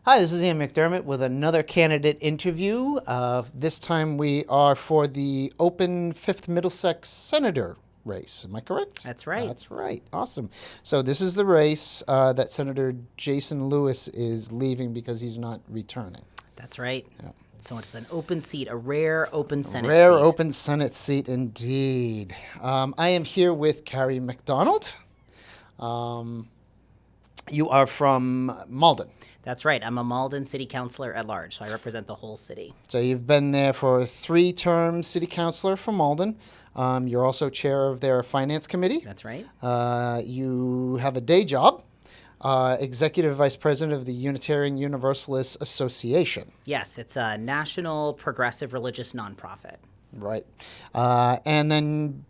Hi, this is Ian McDermott with another candidate interview. This time we are for the open 5th Middlesex Senator race. Am I correct? That's right. That's right. Awesome. So this is the race that Senator Jason Lewis is leaving because he's not returning. That's right. Yeah. So it's an open seat, a rare open Senate Rare seat. open Senate seat indeed. I am here with Carey McDonald. You are from Malden. That's right. I'm a Malden City Councilor at large, so I represent the whole city. So you've been there for 3 terms, city councilor for Malden. You're also chair of their finance committee. That's right. You have a day job, executive vice president of the Unitarian Universalist Association. Yes, it's a national progressive religious nonprofit. Right. And then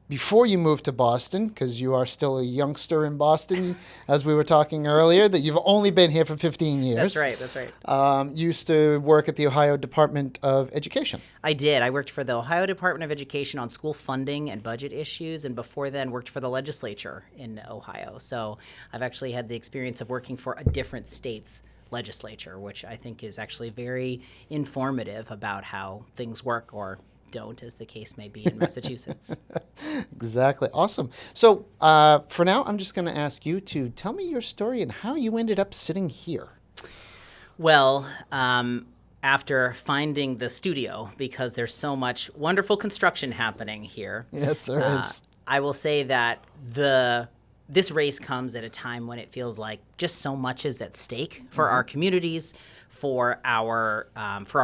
before you moved to Boston, because you are still a youngster in Boston, as we were talking earlier, that you've only been here for 15 years. That's right. You used to work at the Ohio Department of Education. I did. I worked for the Ohio Department of Education on school funding and budget issues, and before then worked for the legislature in Ohio. So I've actually had the experience of working for a different state's legislature, which I think is actually very informative about how things work or don't, as the case may be in Massachusetts. Exactly. Awesome. So for now, I'm just going to ask you to tell me your story and how you ended up sitting here. Well, after finding the studio, because there's so much wonderful construction happening here. Yes, there is. I will say that this race comes at a time when it feels like just so much is at stake for our communities, for our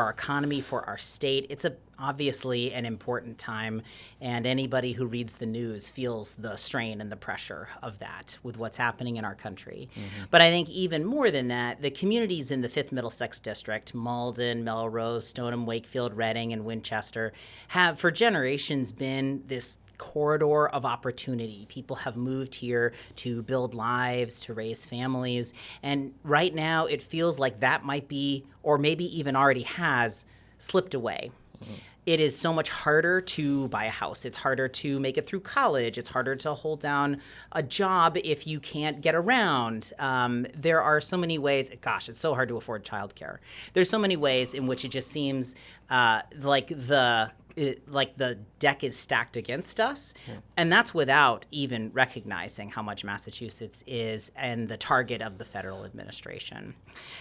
economy, for our state. It's obviously an important time, and anybody who reads the news feels the strain and the pressure of that with what's happening in our country. But I think even more than that, the communities in the 5th Middlesex District, Malden, Melrose, Stoneham, Wakefield, Reading, and Winchester, have for generations been this corridor of opportunity. People have moved here to build lives, to raise families, and right now it feels like that might be, or maybe even already has, slipped away. It is so much harder to buy a house. It's harder to make it through college. It's harder to hold down a job if you can't get around. There are so many ways. Gosh, it's so hard to afford childcare. There's so many ways in which it just seems like the deck is stacked against us. Yeah. And that's without even recognizing how much Massachusetts is and the target of the federal administration.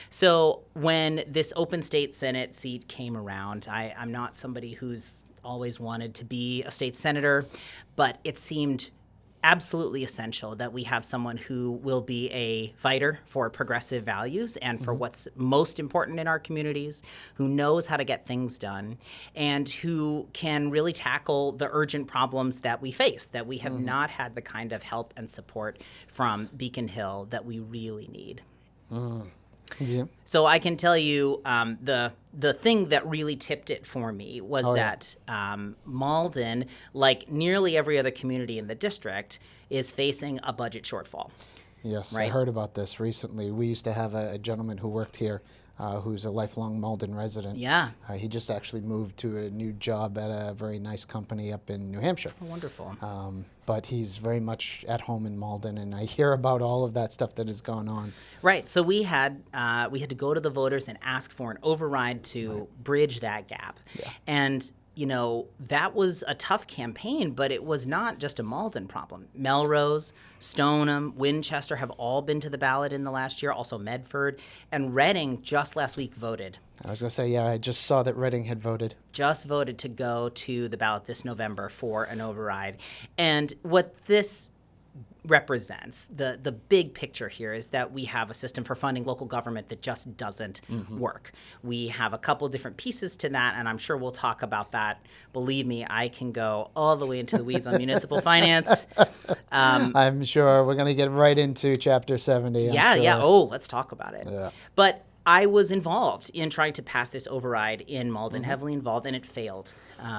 So when this open state Senate seat came around, I'm not somebody who's always wanted to be a state senator, but it seemed absolutely essential that we have someone who will be a fighter for progressive values and for what's most important in our communities, who knows how to get things done, and who can really tackle the urgent problems that we face, that we have not had the kind of help and support from Beacon Hill that we really need. Yeah. So I can tell you the thing that really tipped it for me was that Malden, like nearly every other community in the district, is facing a budget shortfall. Yes, right? I heard about this recently. We used to have a gentleman who worked here who's a lifelong Malden resident. Yeah. He just actually moved to a new job at a very nice company up in New Hampshire. Oh, wonderful. But he's very much at home in Malden, and I hear about all of that stuff that has gone on. Right. So we had to go to the voters and ask for an override to bridge that gap. Yeah. And you know, that was a tough campaign, but it was not just a Malden problem. Melrose, Stoneham, Winchester have all been to the ballot in the last year, also Medford, and Reading just last week voted. I was going to say, yeah, I just saw that Reading had voted. Just voted to go to the ballot this November for an override. And what this represents, the big picture here, is that we have a system for funding local government that just doesn't work. We have a couple different pieces to that, and I'm sure we'll talk about that. Believe me, I can go all the way into the weeds on municipal finance. I'm sure we're going to get right into Chapter 70. Yeah. Oh, let's talk about it. Yeah. But I was involved in trying to pass this override in Malden, heavily involved, and it failed.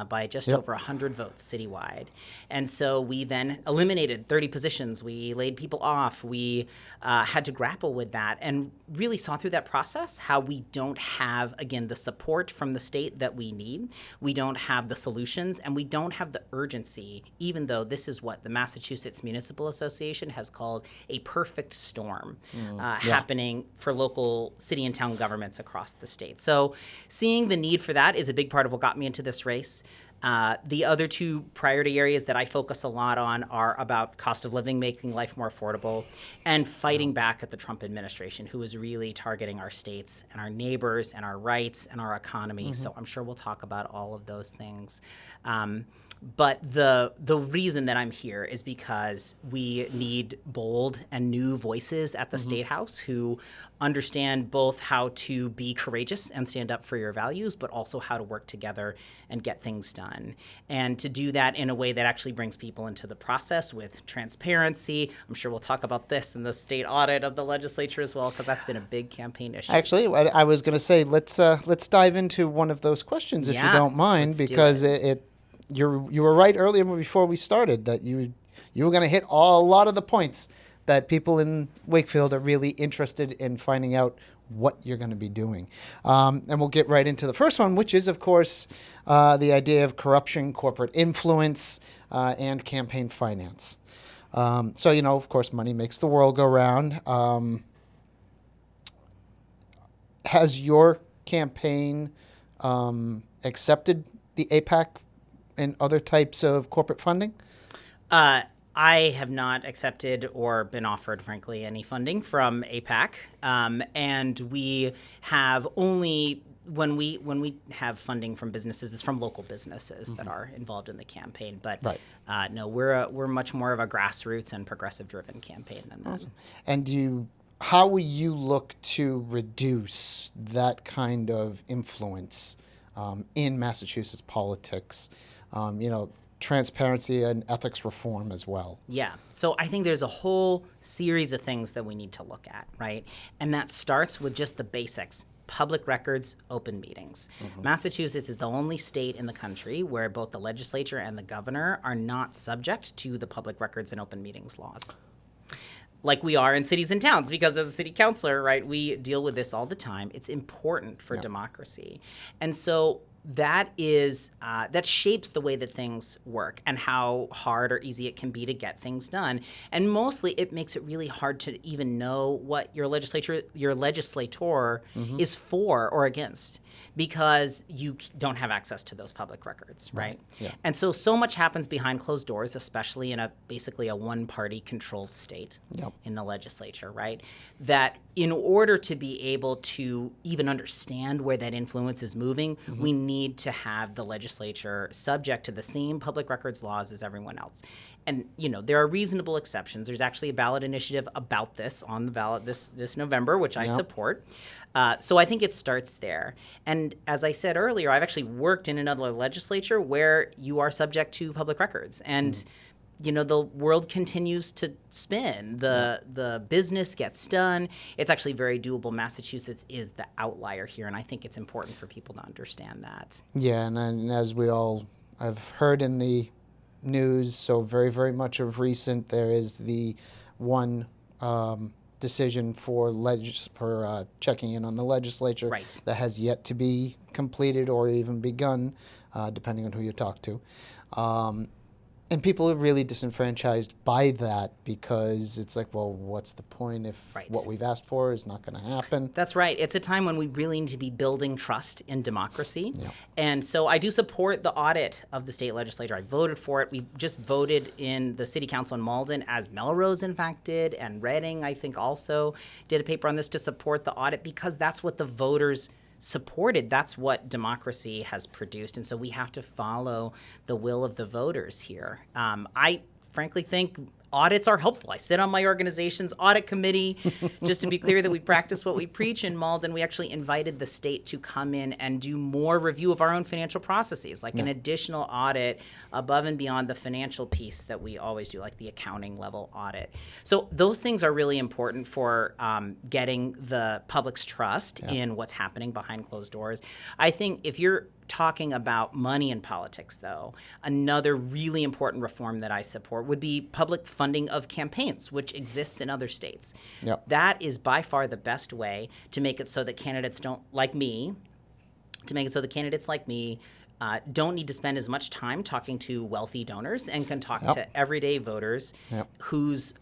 by just Yep. over 100 votes citywide. And so we then eliminated 30 positions. We laid people off. We had to grapple with that and really saw through that process how we don't have, again, the support from the state that we need. We don't have the solutions, and we don't have the urgency, even though this is what the Massachusetts Municipal Association has called a perfect storm happening for local city and town governments across the state. So seeing the need for that is a big part of what got me into this race. The other two priority areas that I focus a lot on are about cost of living, making life more affordable, and fighting back at the Trump administration, who is really targeting our states and our neighbors and our rights and our economy. So I'm sure we'll talk about all of those things. But the reason that I'm here is because we need bold and new voices at the State House who understand both how to be courageous and stand up for your values, but also how to work together and get things done. And to do that in a way that actually brings people into the process with transparency. I'm sure we'll talk about this in the state audit of the legislature as well, because that's been a big campaign issue. Actually, I was going to say let's dive into one of those questions if you Yeah, don't mind, let's do because you were right earlier before we started that you were going to hit a lot of the points that people in Wakefield are really interested in finding out what you're going to be doing. And we'll get right into the first one, which is, of course, the idea of corruption, corporate influence, and campaign finance. So, of course, money makes the world go round. Has your campaign accepted the APAC and other types of corporate funding? I have not accepted or been offered, frankly, any funding from APAC, and we have only when we have funding from businesses, it's from local businesses that are involved in the campaign. But no, we're much more of a grassroots and progressive-driven campaign than that. Awesome. And how will you look to reduce that kind of influence in Massachusetts politics? Transparency and ethics reform as well. Yeah. So I think there's a whole series of things that we need to look at, right? And that starts with just the basics. Public records, open meetings. Massachusetts is the only state in the country where both the legislature and the governor are not subject to the public records and open meetings laws, like we are in cities and towns, because as a city councilor, right, we deal with this all the time. It's important for democracy. And so that shapes the way that things work and how hard or easy it can be to get things done. And mostly it makes it really hard to even know what your legislator is for or against, because you don't have access to those public records, right? Yeah. And so much happens behind closed doors, especially in basically a one-party controlled state in the legislature, right? That in order to be able to even understand where that influence is moving, we need to have the legislature subject to the same public records laws as everyone else. And, there are reasonable exceptions. There's actually a ballot initiative about this on the ballot this November, which I support. So I think it starts there. And as I said earlier, I've actually worked in another legislature where you are subject to public records. And, the world continues to spin. The business gets done. It's actually very doable. Massachusetts is the outlier here, and I think it's important for people to understand that. Yeah, and as we all have heard in the news, so very, very much of recent, there is the one decision for checking in on the legislature that has yet to be completed or even begun, depending on who you talk to. And people are really disenfranchised by that, because it's like, well, what's the point if what we've asked for is not going to happen? That's right. It's a time when we really need to be building trust in democracy. Yeah. And so I do support the audit of the state legislature. I voted for it. We just voted in the city council in Malden, as Melrose, in fact, did, and Reading, I think, also did a paper on this to support the audit, because that's what the voters supported. That's what democracy has produced. And so we have to follow the will of the voters here. I frankly think audits are helpful. I sit on my organization's audit committee. Just to be clear that we practice what we preach in Malden, we actually invited the state to come in and do more review of our own financial processes, like an additional audit above and beyond the financial piece that we always do, like the accounting level audit. So those things are really important for getting the public's trust in what's happening behind closed doors. I think if you're talking about money in politics, though, another really important reform that I support would be public funding of campaigns, which exists in other states. Yep. That is by far the best way to make it so that candidates don't need to spend as much time talking to wealthy donors and can talk Yep. to everyday voters Yep. whose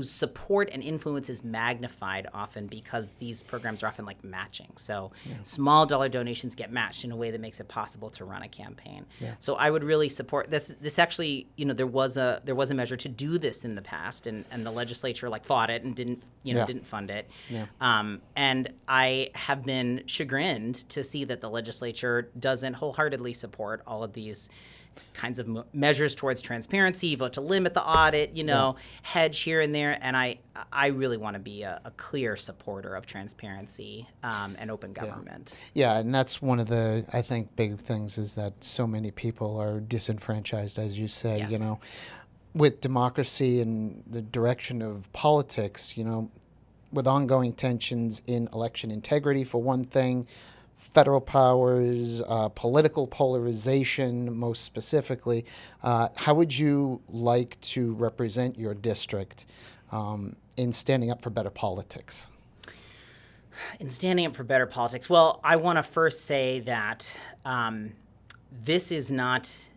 support and influence is magnified often because these programs are often like matching. So small dollar donations get matched in a way that makes it possible to run a campaign. Yeah. So I would really support this. This actually, there was a measure to do this in the past, and the legislature fought it and didn't fund it. Yeah. And I have been chagrined to see that the legislature doesn't wholeheartedly support all of these kinds of measures towards transparency, vote to limit the audit, hedge here and there. And I really want to be a clear supporter of transparency and open government. Yeah, and that's one of the, I think, big things is that so many people are disenfranchised, as you say, Yes. With democracy and the direction of politics, with ongoing tensions in election integrity, for one thing, federal powers, political polarization, most specifically. How would you like to represent your district in standing up for better politics? In standing up for better politics, well, I want to first say that this is not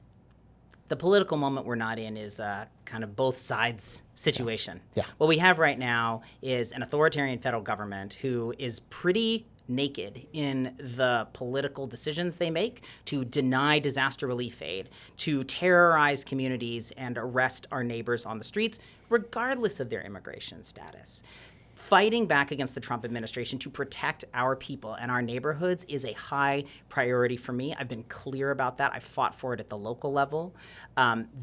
the political moment we're not in is a kind of both sides situation. Yeah. What we have right now is an authoritarian federal government who is pretty naked in the political decisions they make to deny disaster relief aid, to terrorize communities and arrest our neighbors on the streets, regardless of their immigration status. Fighting back against the Trump administration to protect our people and our neighborhoods is a high priority for me. I've been clear about that. I've fought for it at the local level.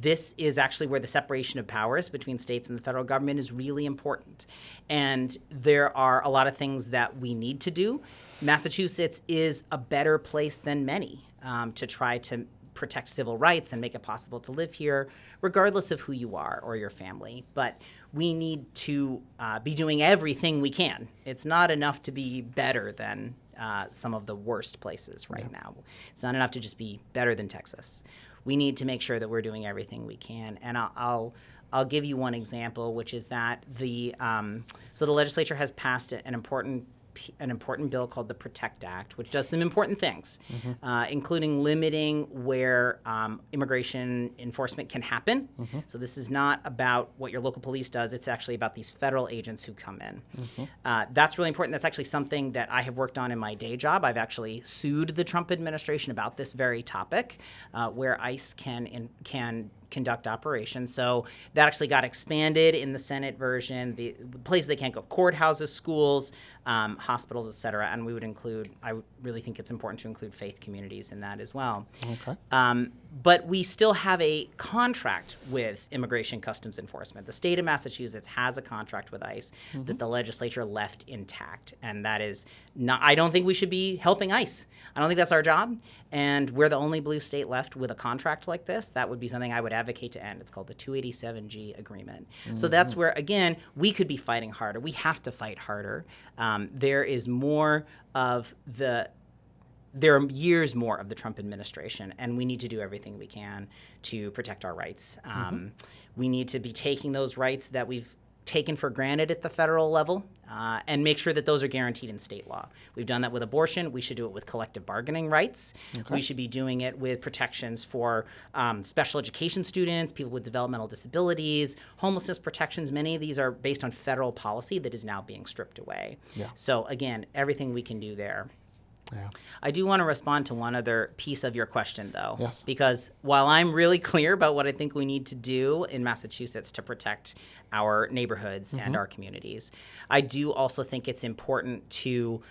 This is actually where the separation of powers between states and the federal government is really important. And there are a lot of things that we need to do. Massachusetts is a better place than many to try to protect civil rights and make it possible to live here, regardless of who you are or your family. But we need to be doing everything we can. It's not enough to be better than some of the worst places right now. It's not enough to just be better than Texas. We need to make sure that we're doing everything we can. And I'll give you one example, which is that the legislature has passed an important bill called the PROTECT Act, which does some important things, including limiting where immigration enforcement can happen. So this is not about what your local police does. It's actually about these federal agents who come in. That's really important. That's actually something that I have worked on in my day job. I've actually sued the Trump administration about this very topic, where ICE can conduct operations. So that actually got expanded in the Senate version. The places they can't go: courthouses, schools, hospitals, et cetera. And we would include, I really think it's important to include faith communities in that as well. Okay. But we still have a contract with Immigration Customs Enforcement. The state of Massachusetts has a contract with ICE that the legislature left intact. And that is not, I don't think we should be helping ICE. I don't think that's our job. And we're the only blue state left with a contract like this. That would be something I would advocate to end. It's called the 287G agreement. So that's where, again, we could be fighting harder. We have to fight harder. There are years more of the Trump administration, and we need to do everything we can to protect our rights. We need to be taking those rights that we've taken for granted at the federal level and make sure that those are guaranteed in state law. We've done that with abortion. We should do it with collective bargaining rights. We should be doing it with protections for special education students, people with developmental disabilities, homelessness protections. Many of these are based on federal policy that is now being stripped away. Yeah. So again, everything we can do there. Yeah. I do want to respond to one other piece of your question, though. Yes. Because while I'm really clear about what I think we need to do in Massachusetts to protect our neighborhoods and our communities, I do also think it's important to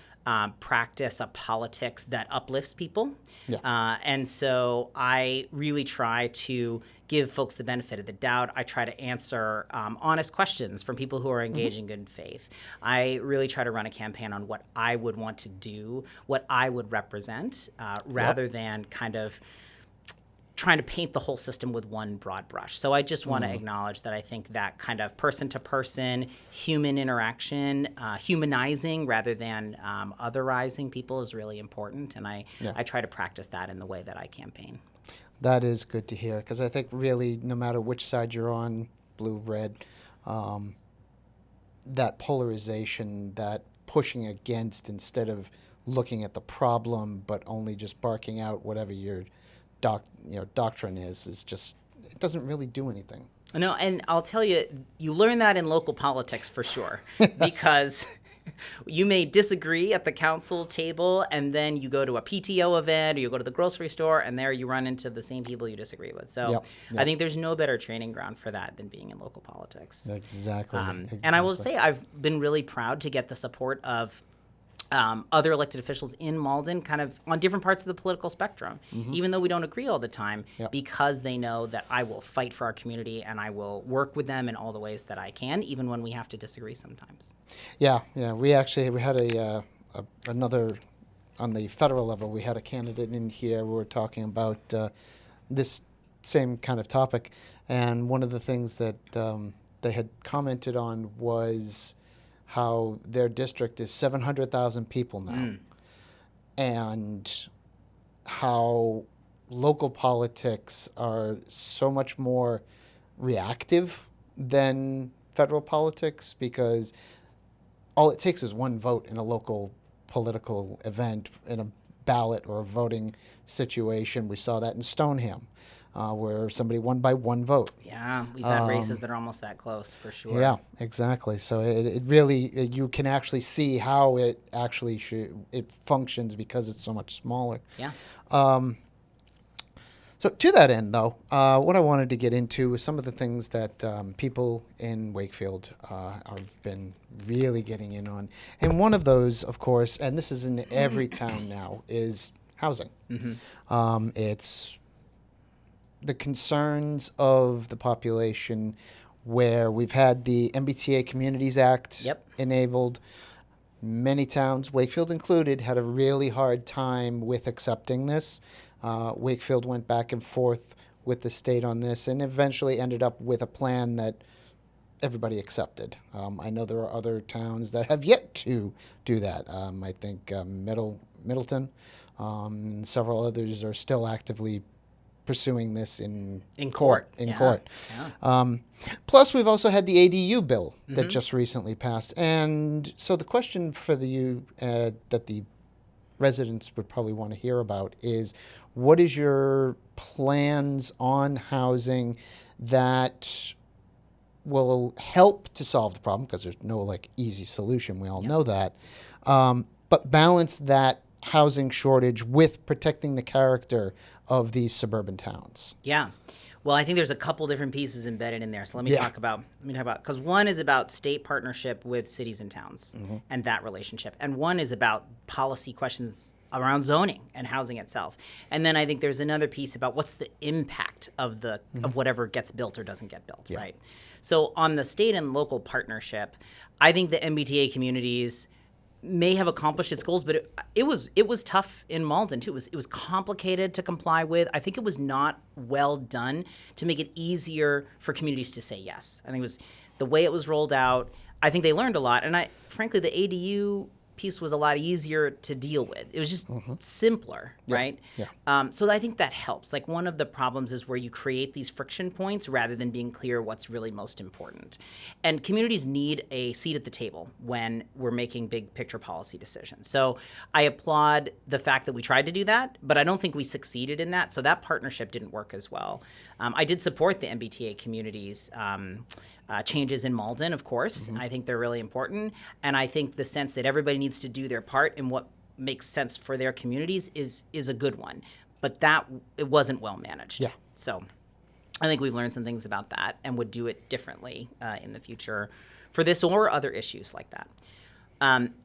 practice a politics that uplifts people. Yeah. And so I really try to give folks the benefit of the doubt. I try to answer honest questions from people who are engaged in good faith. I really try to run a campaign on what I would want to do, what I would represent, rather than kind of trying to paint the whole system with one broad brush. So I just want to acknowledge that I think that kind of person-to-person human interaction, humanizing rather than otherizing people is really important, and I try to practice that in the way that I campaign. That is good to hear, because I think really no matter which side you're on, blue, red, that polarization, that pushing against instead of looking at the problem but only just barking out whatever your doctrine is just, it doesn't really do anything. No, and I'll tell you, you learn that in local politics for sure, because you may disagree at the council table, and then you go to a PTO event or you go to the grocery store, and there you run into the same people you disagree with. So Yep. I think there's no better training ground for that than being in local politics. Exactly. And I will say I've been really proud to get the support of other elected officials in Malden, kind of on different parts of the political spectrum, even though we don't agree all the time, because they know that I will fight for our community and I will work with them in all the ways that I can, even when we have to disagree sometimes. Yeah. We had another, on the federal level, we had a candidate in here. We were talking about this same kind of topic, and one of the things that they had commented on was how their district is 700,000 people now, and how local politics are so much more reactive than federal politics, because all it takes is one vote in a local political event, in a ballot or a voting situation. We saw that in Stoneham, where somebody won by one vote. Yeah, we've had races that are almost that close, for sure. Yeah, exactly. So it really, you can actually see how it actually it functions because it's so much smaller. Yeah. So to that end, though, what I wanted to get into was some of the things that people in Wakefield have been really getting in on. And one of those, of course, and this is in every town now, is housing. It's the concerns of the population, where we've had the MBTA Communities Act enabled. Many towns, Wakefield included, had a really hard time with accepting this. Wakefield went back and forth with the state on this and eventually ended up with a plan that everybody accepted. I know there are other towns that have yet to do that. I think Middleton, and several others are still actively pursuing this in court. Plus, we've also had the ADU bill that just recently passed. And so the question for that the residents would probably want to hear about is, what is your plans on housing that will help to solve the problem? Because there's no easy solution. We all know that. But balance that housing shortage with protecting the character of these suburban towns. Yeah. Well, I think there's a couple different pieces embedded in there. So let me talk about, because one is about state partnership with cities and towns and that relationship. And one is about policy questions around zoning and housing itself. And then I think there's another piece about what's the impact of of whatever gets built or doesn't get built, right? So on the state and local partnership, I think the MBTA communities may have accomplished its goals, but it was tough in Malden too. It was complicated to comply with. I think it was not well done to make it easier for communities to say yes. I think it was the way it was rolled out. I think they learned a lot, and frankly, the ADU piece was a lot easier to deal with. It was just simpler, right? So I think that helps. One of the problems is where you create these friction points rather than being clear what's really most important. And communities need a seat at the table when we're making big picture policy decisions. So I applaud the fact that we tried to do that, but I don't think we succeeded in that. So that partnership didn't work as well. I did support the MBTA communities changes in Malden, of course. I think they're really important. And I think the sense that everybody needs to do their part in what makes sense for their communities is a good one. But it wasn't well managed. Yeah. So I think we've learned some things about that and would do it differently in the future for this or other issues like that.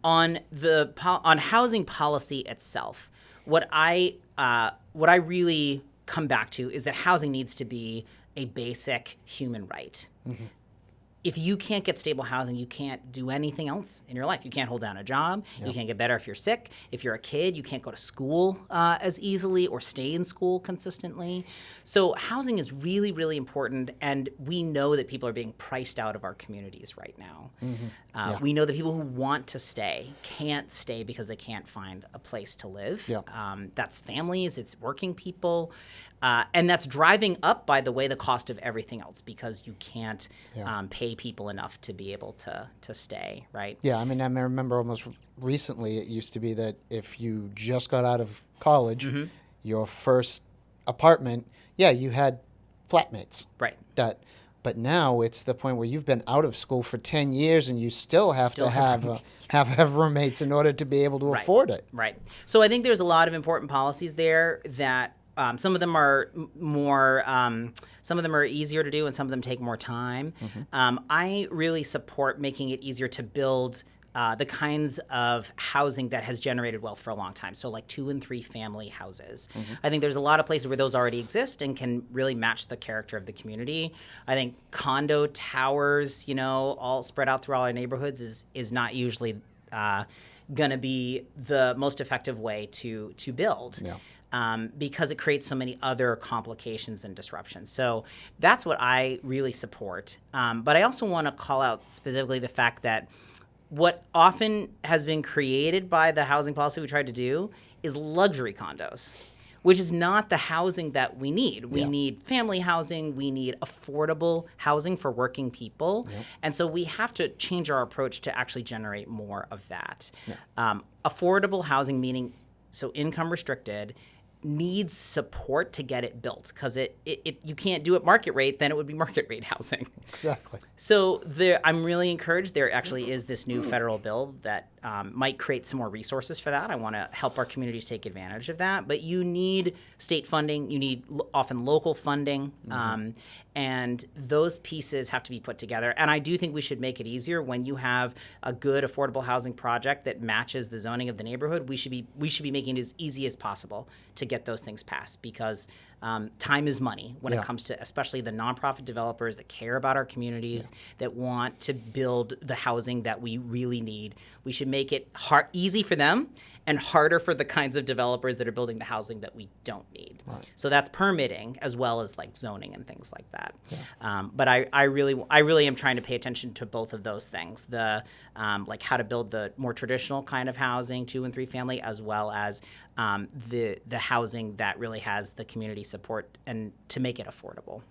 On housing policy itself, what I really come back to is that housing needs to be a basic human right. if you can't get stable housing, you can't do anything else in your life. You can't hold down a job. You can't get better if you're sick. If you're a kid, you can't go to school as easily or stay in school consistently. So housing is really, really important, and we know that people are being priced out of our communities right now. We know that people who want to stay can't stay because they can't find a place to live. That's families, it's working people, and that's driving up, by the way, the cost of everything else because you can't pay people enough to be able to stay, right? Yeah, I mean, I remember almost recently it used to be that if you just got out of college, your first apartment, you had flatmates. Right. But now it's the point where you've been out of school for 10 years and you still have to have roommates in order to be able to afford it. Right. So I think there's a lot of important policies there that some of them are some of them are easier to do and some of them take more time. I really support making it easier to build the kinds of housing that has generated wealth for a long time. So like 2 and 3 family houses. I think there's a lot of places where those already exist and can really match the character of the community. I think condo towers, all spread out through all our neighborhoods is not usually going to be the most effective way to build. Because it creates so many other complications and disruptions. So that's what I really support. But I also want to call out specifically the fact that what often has been created by the housing policy we tried to do is luxury condos, which is not the housing that we need. We need family housing. We need affordable housing for working people. And so we have to change our approach to actually generate more of that. Affordable housing, meaning so income restricted, needs support to get it built because you can't do it market rate, then it would be market rate housing. Exactly. So I'm really encouraged. There actually is this new federal bill that might create some more resources for that. I want to help our communities take advantage of that. But you need state funding. You need often local funding. And those pieces have to be put together. And I do think we should make it easier when you have a good affordable housing project that matches the zoning of the neighborhood. We should be making it as easy as possible to get those things passed because time is money when it comes to especially the nonprofit developers that care about our communities, that want to build the housing that we really need. We should make it easy for them and harder for the kinds of developers that are building the housing that we don't need. So that's permitting as well as like zoning and things like that. But I really am trying to pay attention to both of those things, the like how to build the more traditional kind of housing, 2 and 3 family, as well as the housing that really has the community support and to make it affordable.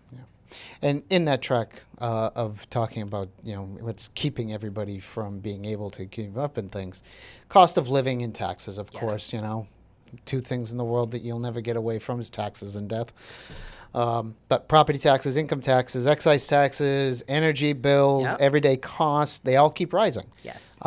And in that track of talking about, what's keeping everybody from being able to give up and things, cost of living and taxes, of course, 2 things in the world that you'll never get away from is taxes and death. But property taxes, income taxes, excise taxes, energy bills, everyday costs, they all keep rising. Yes.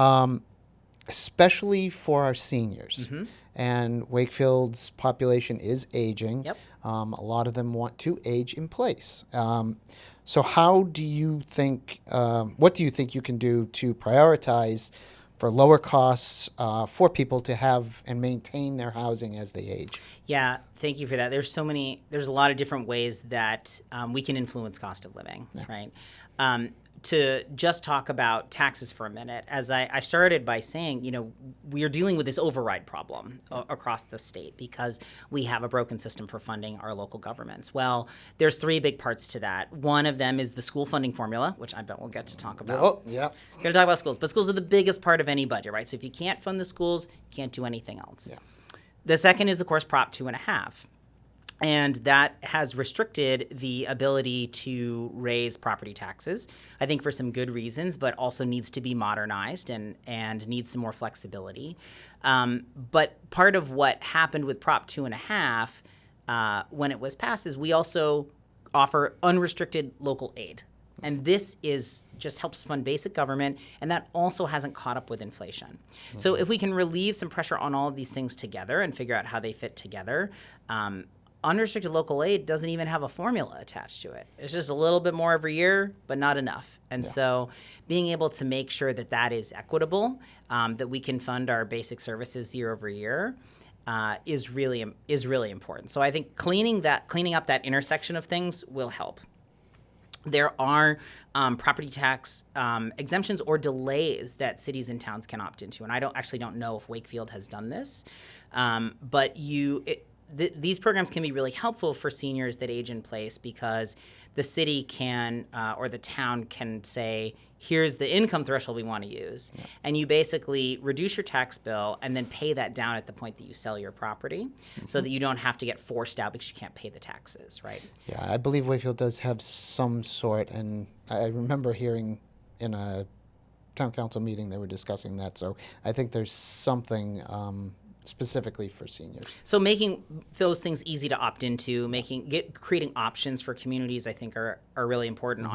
Especially for our seniors. And Wakefield's population is aging. A lot of them want to age in place. So how do you think, what do you think you can do to prioritize for lower costs for people to have and maintain their housing as they age? Yeah, thank you for that. There's a lot of different ways that we can influence cost of living, right? To just talk about taxes for a minute, as I started by saying, we are dealing with this override problem across the state because we have a broken system for funding our local governments. Well, there's 3 big parts to that. One of them is the school funding formula, which I bet we'll get to talk about. We're going to talk about schools, but schools are the biggest part of any budget, right? So if you can't fund the schools, you can't do anything else. The second is, of course, Prop 2.5. And that has restricted the ability to raise property taxes, I think for some good reasons, but also needs to be modernized and needs some more flexibility. But part of what happened with Prop 2.5 when it was passed is we also offer unrestricted local aid. And this just helps fund basic government, and that also hasn't caught up with inflation. So if we can relieve some pressure on all of these things together and figure out how they fit together, unrestricted local aid doesn't even have a formula attached to it. It's just a little bit more every year, but not enough. And so being able to make sure that that is equitable, that we can fund our basic services year over year, is really important. So I think cleaning up that intersection of things will help. there are property tax exemptions or delays that cities and towns can opt into. And I don't know if Wakefield has done this, but these programs can be really helpful for seniors that age in place because the city can or the town can say, here's the income threshold we want to use. Yeah. And you basically reduce your tax bill and then pay that down at the point that you sell your property so that you don't have to get forced out because you can't pay the taxes, right? Yeah, I believe Wakefield does have some sort, and I remember hearing in a town council meeting they were discussing that. So I think there's something specifically for seniors. So making those things easy to opt into, creating options for communities, I think are really important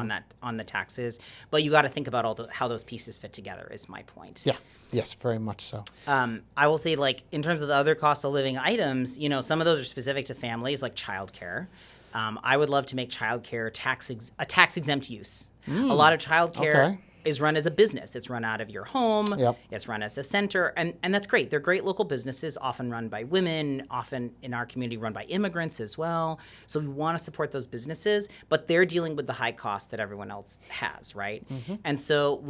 on the taxes. But you got to think about how those pieces fit together. Is my point. Yeah. Yes, very much so. I will say, like in terms of the other cost of living items, some of those are specific to families, like childcare. I would love to make childcare a tax exempt use. A lot of childcare is run as a business. It's run out of your home. Yep. It's run as a center. And that's great. They're great local businesses, often run by women, often in our community run by immigrants as well. So we want to support those businesses, but they're dealing with the high costs that everyone else has, right? And so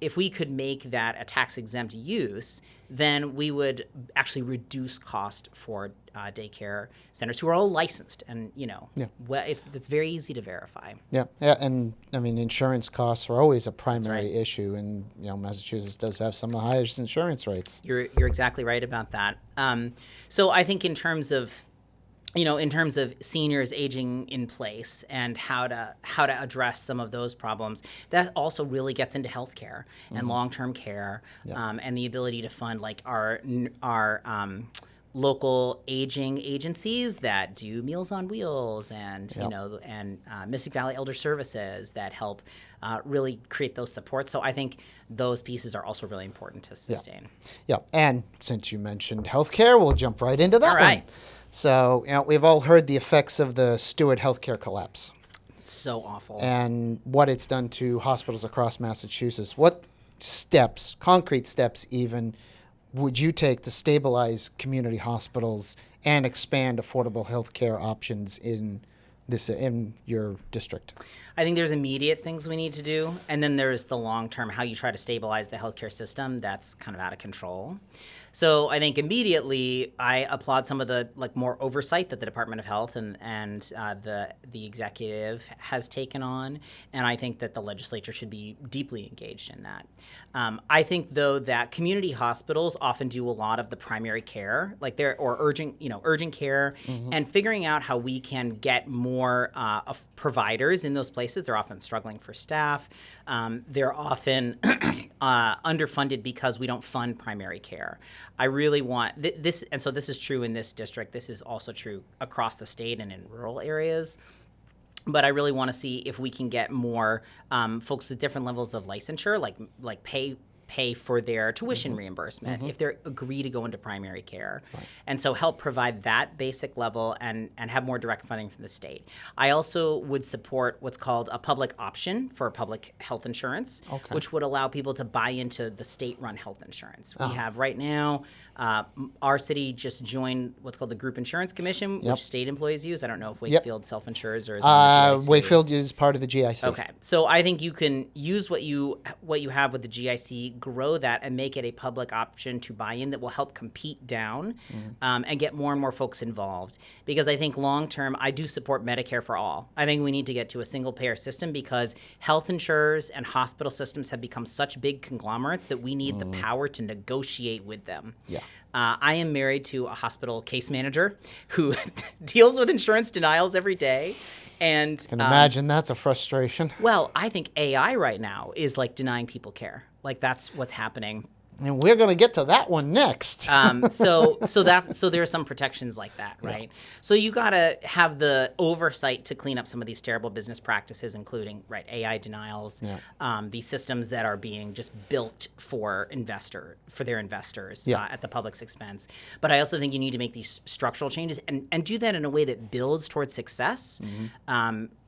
if we could make that a tax-exempt use, then we would actually reduce cost for daycare centers who are all licensed, and well, it's very easy to verify. Yeah, and I mean insurance costs are always a primary issue, and Massachusetts does have some of the highest insurance rates. You're exactly right about that. So I think in terms of seniors aging in place and how to address some of those problems, that also really gets into healthcare and long-term care, and the ability to fund like our local aging agencies that do Meals on Wheels and Mystic Valley Elder Services that help really create those supports. So I think those pieces are also really important to sustain. Yeah, and since you mentioned healthcare, we'll jump right into that all right. one. So, we've all heard the effects of the Stewart healthcare collapse. It's so awful. And what it's done to hospitals across Massachusetts. What steps, concrete steps even, would you take to stabilize community hospitals and expand affordable healthcare options in your district? I think there's immediate things we need to do, and then there's the long-term, how you try to stabilize the healthcare system that's kind of out of control. So I think immediately I applaud some of the more oversight that the Department of Health and the executive has taken on, and I think that the legislature should be deeply engaged in that. I think though that community hospitals often do a lot of the primary care, urgent care, and figuring out how we can get more of providers in those places. They're often struggling for staff. They're often underfunded because we don't fund primary care. I really want this, and so this is true in this district. This is also true across the state and in rural areas. But I really want to see if we can get more folks with different levels of licensure, like pay for their tuition reimbursement if they agree to go into primary care. Right. And so help provide that basic level and have more direct funding from the state. I also would support what's called a public option for public health insurance, which would allow people to buy into the state-run health insurance. We have right now, our city just joined what's called the Group Insurance Commission, which state employees use. I don't know if Wakefield self-insures or is on the GIC. Wakefield is part of the GIC. Okay, so I think you can use what you have with the GIC, grow that, and make it a public option to buy in that will help compete down and get more and more folks involved. Because I think long-term, I do support Medicare for all. I think we need to get to a single-payer system because health insurers and hospital systems have become such big conglomerates that we need the power to negotiate with them. Yeah. I am married to a hospital case manager who deals with insurance denials every day. And can imagine that's a frustration. Well, I think AI right now is like denying people care. Like that's what's happening. And we're going to get to that one next. So there are some protections like that, right? Yeah. So you got to have the oversight to clean up some of these terrible business practices, including AI denials, these systems that are being just built for their investors at the public's expense. But I also think you need to make these structural changes and do that in a way that builds towards success,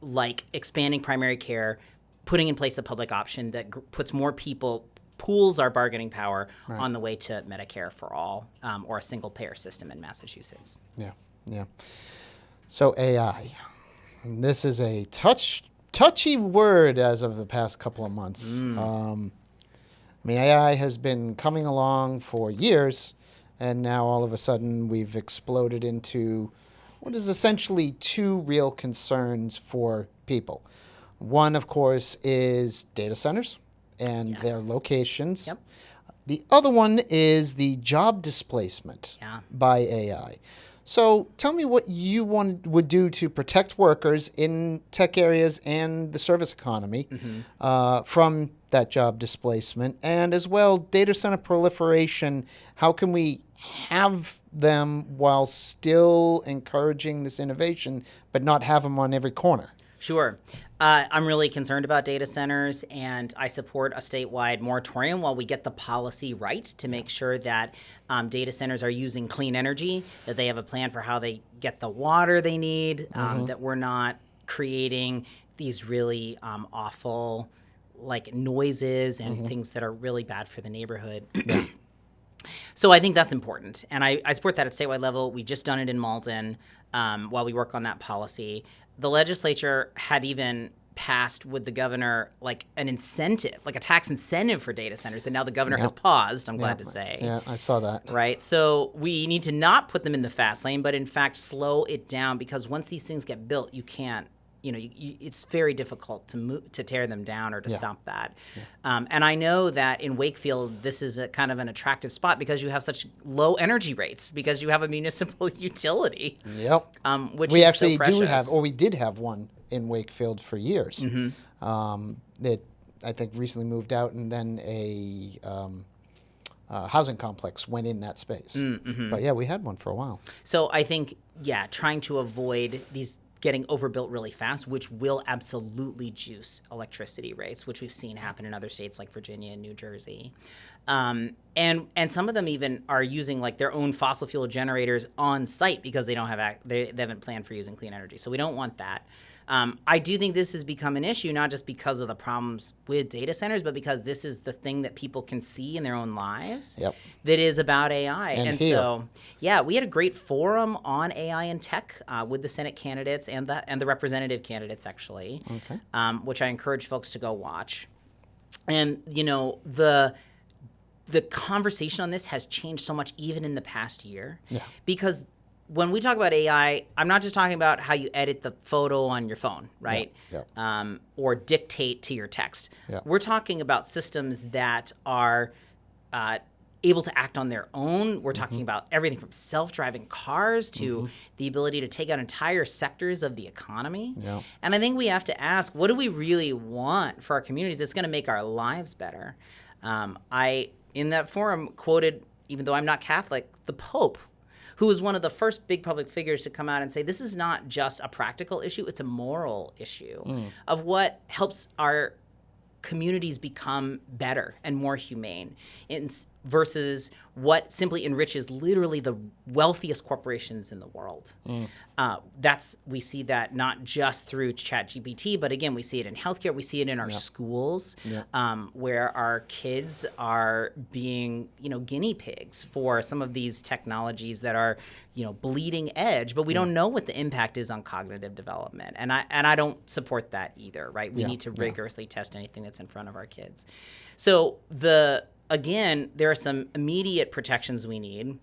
like expanding primary care, putting in place a public option that puts more people, pools our bargaining power on the way to Medicare for all, or a single payer system in Massachusetts. Yeah. So AI, this is a touch touchy word as of the past couple of months. I mean, AI has been coming along for years, and now all of a sudden we've exploded into what is essentially two real concerns for people. One, of course, is data centers and Yes. their locations. Yep. The other one is the job displacement Yeah. by AI. So tell me what you would do to protect workers in tech areas and the service economy from that job displacement, and as well data center proliferation. How can we have them while still encouraging this innovation, but not have them on every corner? Sure. I'm really concerned about data centers, and I support a statewide moratorium while we get the policy right to make sure that data centers are using clean energy, that they have a plan for how they get the water they need, that we're not creating these really awful like noises and things that are really bad for the neighborhood. So I think that's important, and I support that at statewide level. We've just done it in Malden while we work on that policy. The legislature had even passed with the governor like an incentive, like a tax incentive for data centers, and now the governor has paused, I'm glad to say. Yeah, I saw that. Right? So we need to not put them in the fast lane, but in fact slow it down, because once these things get built, you can't, it's very difficult to tear them down or to stop that. And I know that in Wakefield, this is a kind of an attractive spot because you have such low energy rates, because you have a municipal utility. Yep. Which we is actually so precious. do have, or we did have one in Wakefield for years. It, I think, recently moved out, and then a housing complex went in that space. But yeah, we had one for a while. So I think, trying to avoid these getting overbuilt really fast, which will absolutely juice electricity rates, which we've seen happen in other states like Virginia and New Jersey. And some of them even are using like their own fossil fuel generators on site because they don't have they haven't planned for using clean energy. So we don't want that. I do think this has become an issue, not just because of the problems with data centers, but because this is the thing that people can see in their own lives that is about AI. And so, we had a great forum on AI and tech with the Senate candidates and the representative candidates, actually, which I encourage folks to go watch. And, the conversation on this has changed so much even in the past year because when we talk about AI, I'm not just talking about how you edit the photo on your phone, right? Or dictate to your text. We're talking about systems that are able to act on their own. We're talking about everything from self-driving cars to the ability to take out entire sectors of the economy. And I think we have to ask, what do we really want for our communities that's going to make our lives better? I, in that forum, quoted, even though I'm not Catholic, the Pope, who was one of the first big public figures to come out and say, this is not just a practical issue, it's a moral issue of what helps our communities become better and more humane versus what simply enriches literally the wealthiest corporations in the world. We see that not just through ChatGPT, but again, we see it in healthcare, we see it in our schools, where our kids are being, guinea pigs for some of these technologies that are, bleeding edge, but we don't know what the impact is on cognitive development. And I don't support that either, right? We need to rigorously test anything that's in front of our kids. So again, there are some immediate protections we need.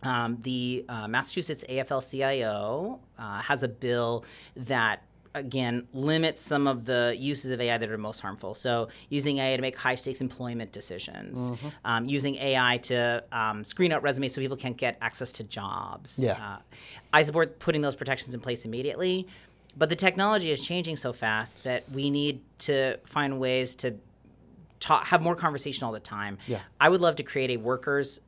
The Massachusetts AFL-CIO has a bill that, again, limits some of the uses of AI that are most harmful. So using AI to make high-stakes employment decisions, using AI to screen out resumes so people can't get access to jobs. I support putting those protections in place immediately, but the technology is changing so fast that we need to find ways to have more conversation all the time. I would love to create a workers'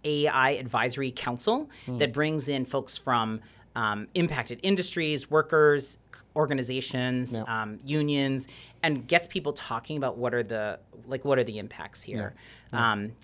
AI advisory council that brings in folks from impacted industries, workers, organizations, unions, and gets people talking about what are the impacts here.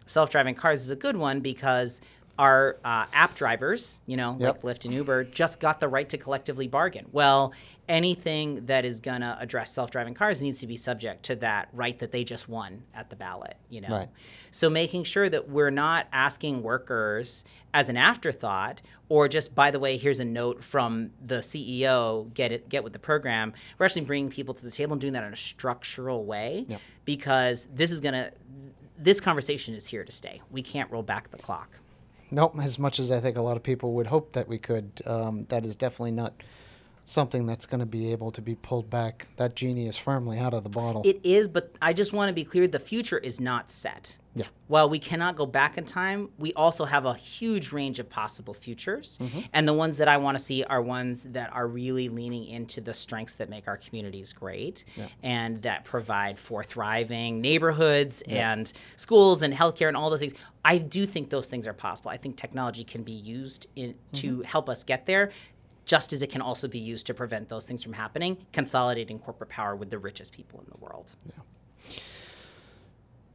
Self-driving cars is a good one because our app drivers, like Lyft and Uber, just got the right to collectively bargain. Well, anything that is going to address self-driving cars needs to be subject to that right that they just won at the ballot, Right. So making sure that we're not asking workers as an afterthought or just, by the way, here's a note from the CEO, get with the program. We're actually bringing people to the table and doing that in a structural way because this conversation is here to stay. We can't roll back the clock. Nope, as much as I think a lot of people would hope that we could, that is definitely not something that's going to be able to be pulled back. That genie is firmly out of the bottle. It is, but I just want to be clear, the future is not set. Yeah. While we cannot go back in time, we also have a huge range of possible futures. And the ones that I want to see are ones that are really leaning into the strengths that make our communities great and that provide for thriving neighborhoods and schools and healthcare and all those things. I do think those things are possible. I think technology can be used to help us get there, just as it can also be used to prevent those things from happening, consolidating corporate power with the richest people in the world. Yeah.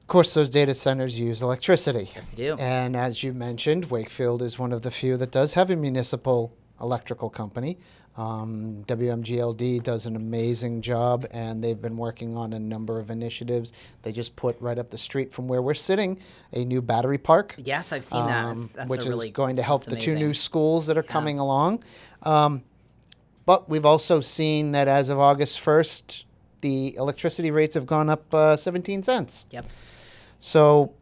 Of course, those data centers use electricity. Yes, they do. And as you mentioned, Wakefield is one of the few that does have a municipal electrical company. WMGLD does an amazing job, and they've been working on a number of initiatives. They just put right up the street from where we're sitting a new battery park. Yes, I've seen that. That's which is going to help the two amazing. new schools that are coming along. But we've also seen that as of August 1st, the electricity rates have gone up 17 cents. Yep. So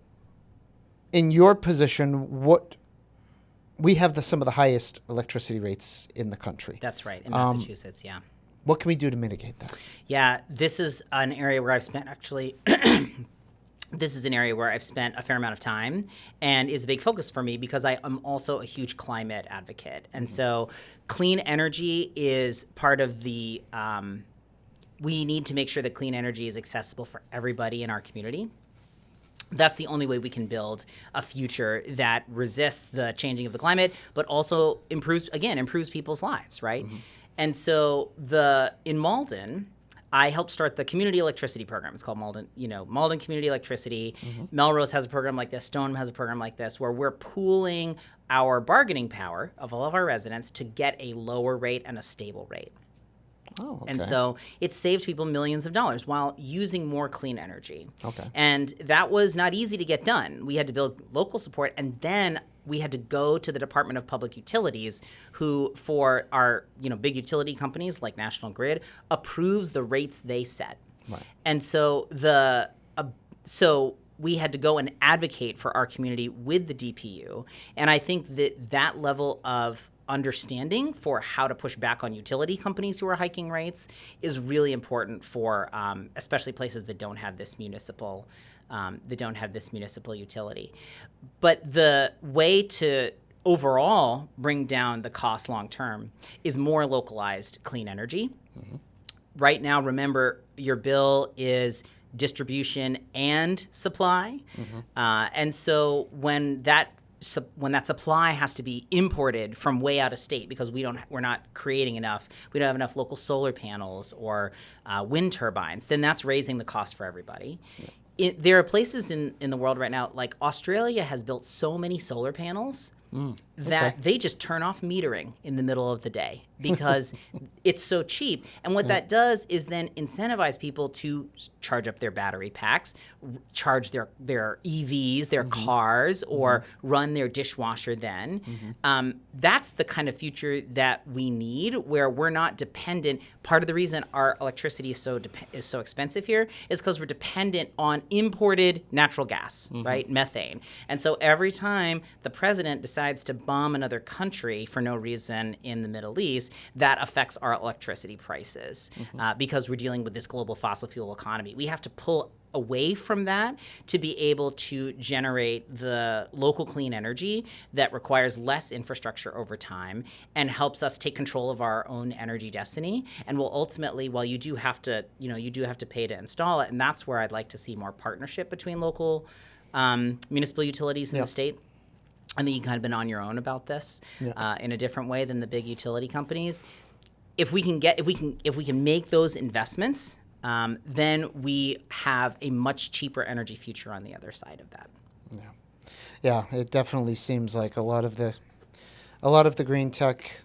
in your position, we have some of the highest electricity rates in the country. That's right, in Massachusetts, yeah. What can we do to mitigate that? Yeah, this is an area where I've spent this is an area where I've spent a fair amount of time and is a big focus for me because I am also a huge climate advocate. And so clean energy is part of the, we need to make sure that clean energy is accessible for everybody in our community. That's the only way we can build a future that resists the changing of the climate, but also improves people's lives, right? And so in Malden, I helped start the community electricity program. It's called Malden Community Electricity. Melrose has a program like this. Stoneham has a program like this, where we're pooling our bargaining power of all of our residents to get a lower rate and a stable rate. Oh, okay. And so it saves people millions of dollars while using more clean energy. Okay. And that was not easy to get done. We had to build local support, and then we had to go to the Department of Public Utilities, who, for our big utility companies like National Grid, approves the rates they set. Right. And so we had to go and advocate for our community with the DPU. And I think that level of understanding for how to push back on utility companies who are hiking rates is really important for especially places that don't have this municipal utility. But the way to overall bring down the cost long term is more localized clean energy. Right now, remember, your bill is distribution and supply. And so when that supply has to be imported from way out of state because we're not creating enough, we don't have enough local solar panels or wind turbines, then that's raising the cost for everybody. There are places in the world right now, like Australia has built so many solar panels that they just turn off metering in the middle of the day because it's so cheap. And what that does is then incentivize people to charge up their battery packs, charge their EVs, their cars, or run their dishwasher then. That's the kind of future that we need, where we're not dependent. Part of the reason our electricity is so expensive here is because we're dependent on imported natural gas, right? Methane. And so every time the president decides to bomb another country for no reason in the Middle East, that affects our electricity prices because we're dealing with this global fossil fuel economy. We have to pull away from that to be able to generate the local clean energy that requires less infrastructure over time and helps us take control of our own energy destiny, and will ultimately, while you do have to pay to install it, and that's where I'd like to see more partnership between local municipal utilities in the state. I think you've kind of been on your own about this in a different way than the big utility companies. If we can make those investments, then we have a much cheaper energy future on the other side of that. Yeah. Yeah, it definitely seems like a lot of the green tech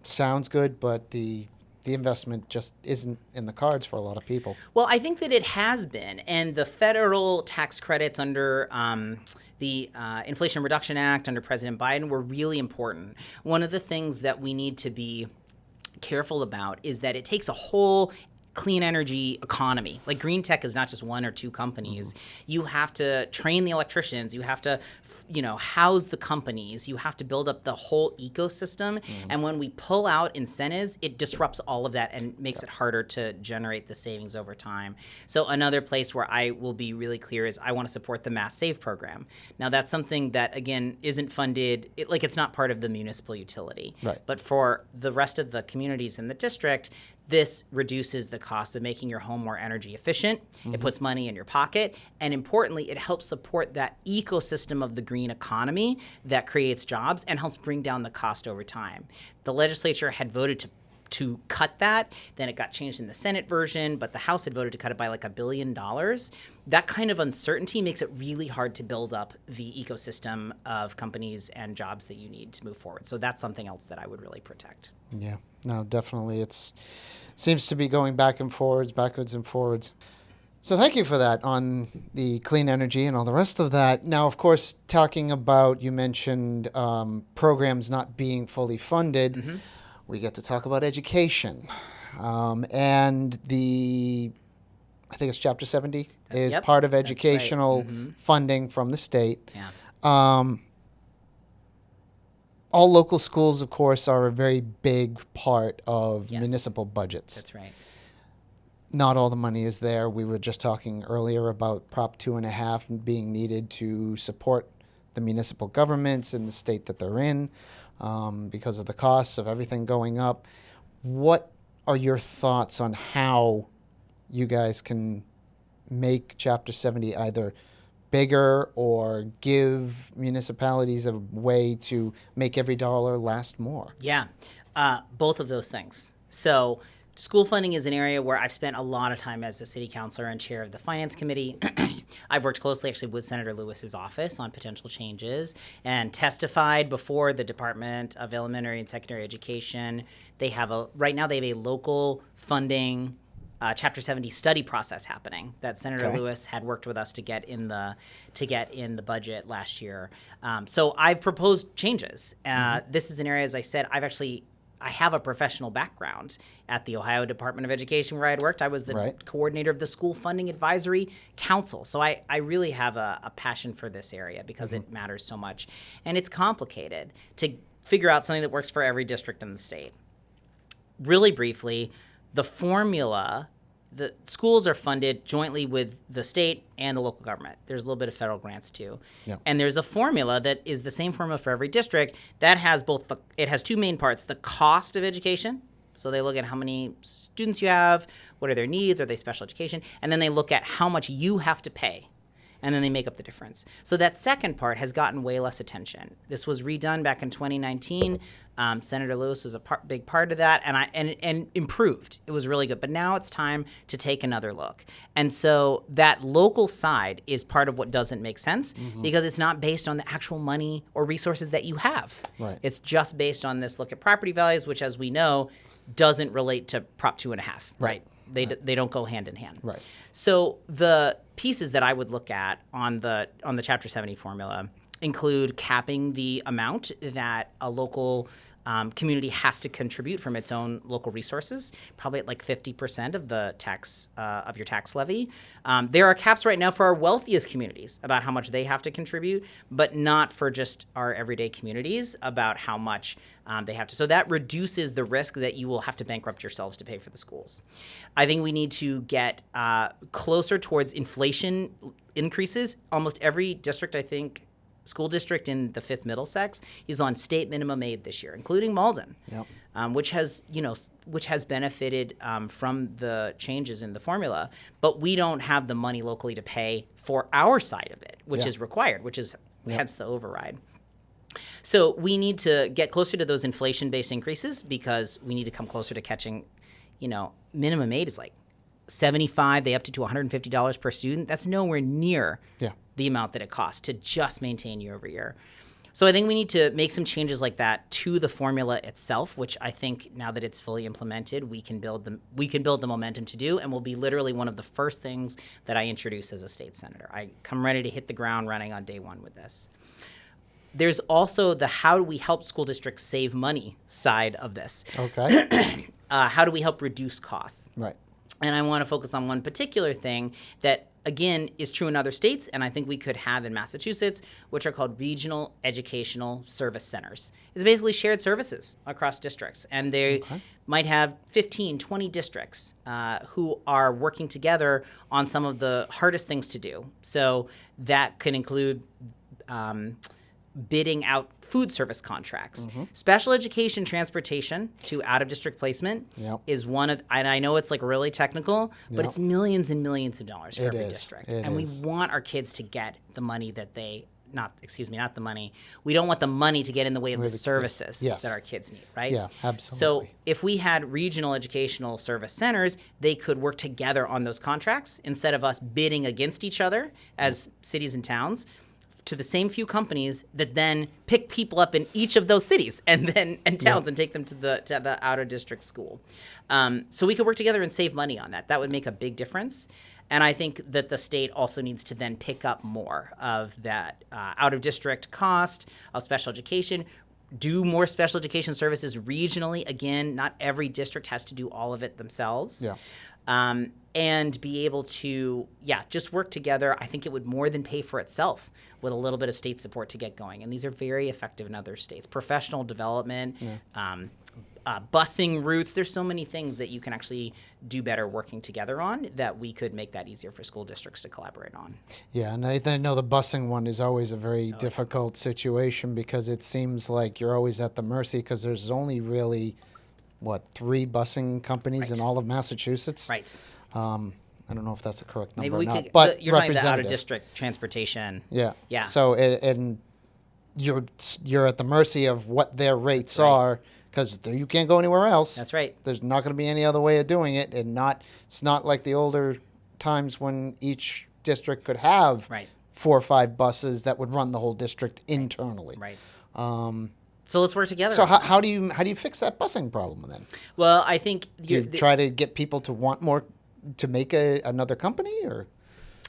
sounds good, but the investment just isn't in the cards for a lot of people. Well, I think that it has been, and the federal tax credits under the Inflation Reduction Act under President Biden were really important. One of the things that we need to be careful about is that it takes a whole clean energy economy. Like green tech is not just one or two companies. You have to train the electricians. You have to, house the companies. You have to build up the whole ecosystem. And when we pull out incentives, it disrupts all of that and makes it harder to generate the savings over time. So another place where I will be really clear is I want to support the Mass Save program. Now that's something that again isn't funded. It's not part of the municipal utility. Right. But for the rest of the communities in the district, this reduces the cost of making your home more energy efficient. It puts money in your pocket. And importantly, it helps support that ecosystem of the green economy that creates jobs and helps bring down the cost over time. The legislature had voted to cut that. Then it got changed in the Senate version, but the House had voted to cut it by like $1 billion. That kind of uncertainty makes it really hard to build up the ecosystem of companies and jobs that you need to move forward. So that's something else that I would really protect. Yeah, no, definitely. It seems to be going backwards and forwards. So thank you for that on the clean energy and all the rest of that. Now, of course, talking about, you mentioned programs not being fully funded, we get to talk about education. And I think it's Chapter 70 is Yep, part of that's right. educational funding from the state. Yeah. All local schools, of course, are a very big part of Yes. municipal budgets. That's right. Not all the money is there. We were just talking earlier about Prop 2.5 being needed to support the municipal governments in the state that they're in because of the costs of everything going up. What are your thoughts on how you guys can make Chapter 70 either bigger or give municipalities a way to make every dollar last more? Yeah, both of those things. So school funding is an area where I've spent a lot of time as a city councilor and chair of the finance committee. I've worked closely actually with Senator Lewis's office on potential changes and testified before the Department of Elementary and Secondary Education. Right now they have a local funding Chapter 70 study process happening that Senator Lewis had worked with us to get in the budget last year. So I've proposed changes. This is an area, as I said, I have a professional background at the Ohio Department of Education where I had worked. I was the coordinator of the School Funding Advisory Council. So I really have a passion for this area because it matters so much. And it's complicated to figure out something that works for every district in the state. Really briefly, the formula, the schools are funded jointly with the state and the local government. There's a little bit of federal grants too. Yeah. And there's a formula that is the same formula for every district that has it has two main parts: the cost of education. So they look at how many students you have, what are their needs, are they special education, and then they look at how much you have to pay. And then they make up the difference. So that second part has gotten way less attention. This was redone back in 2019. Senator Lewis was a big part of that, and improved. It was really good. But now it's time to take another look. And so that local side is part of what doesn't make sense because it's not based on the actual money or resources that you have. Right. It's just based on this look at property values, which, as we know, doesn't relate to Prop 2.5. Right. They don't go hand in hand. Right. So the pieces that I would look at on the Chapter 70 formula include capping the amount that a local community has to contribute from its own local resources, probably at like 50% of the tax of your tax levy. There are caps right now for our wealthiest communities about how much they have to contribute, but not for just our everyday communities about how much they have to. So that reduces the risk that you will have to bankrupt yourselves to pay for the schools. I think we need to get closer towards inflation increases. Almost every district, I think, school district in the 5th Middlesex is on state minimum aid this year, including Malden, which has benefited from the changes in the formula. But we don't have the money locally to pay for our side of it, which is required, which is hence the override. So we need to get closer to those inflation-based increases because we need to come closer to catching, minimum aid is like $75, they up to $150 per student. That's nowhere near Yeah. the amount that it costs to just maintain year over year. So I think we need to make some changes like that to the formula itself, which I think now that it's fully implemented, we can build the momentum to do, and will be literally one of the first things that I introduce as a state senator. I come ready to hit the ground running on day one with this. There's also the how do we help school districts save money side of this. Okay. How do we help reduce costs? Right. And I want to focus on one particular thing that, again, is true in other states, and I think we could have in Massachusetts, which are called regional educational service centers. It's basically shared services across districts, and they might have 15, 20 districts who are working together on some of the hardest things to do. So that could include bidding out food service contracts. Special education transportation to out-of-district placement is one of, and I know it's like really technical, but it's millions and millions of dollars for every district. And we want our kids to get the money that they, not the money. We don't want the money to get in the way of the services that our kids need, right? Yeah, absolutely. So if we had regional educational service centers, they could work together on those contracts instead of us bidding against each other as cities and towns, to the same few companies that then pick people up in each of those cities and towns and take them to the outer district school. So we could work together and save money on that. That would make a big difference. And I think that the state also needs to then pick up more of that out of district cost of special education. Do more special education services regionally. Again, not every district has to do all of it themselves. And be able to, just work together. I think it would more than pay for itself with a little bit of state support to get going. And these are very effective in other states. Professional development, busing routes. There's so many things that you can actually do better working together on that we could make that easier for school districts to collaborate on. Yeah, and I know the busing one is always a very difficult situation because it seems like you're always at the mercy because there's only really, 3 busing companies in all of Massachusetts? Right. I don't know if that's a correct number Maybe we or not, could, but you're talking about out-of-district transportation. Yeah. Yeah. So, and you're at the mercy of what their rates are because you can't go anywhere else. That's right. There's not going to be any other way of doing it, and it's not like the older times when each district could have 4 or 5 buses that would run the whole district internally. Right. So let's work together. So how do you fix that busing problem then? Well, I think you try to get people to want more to make another company, or?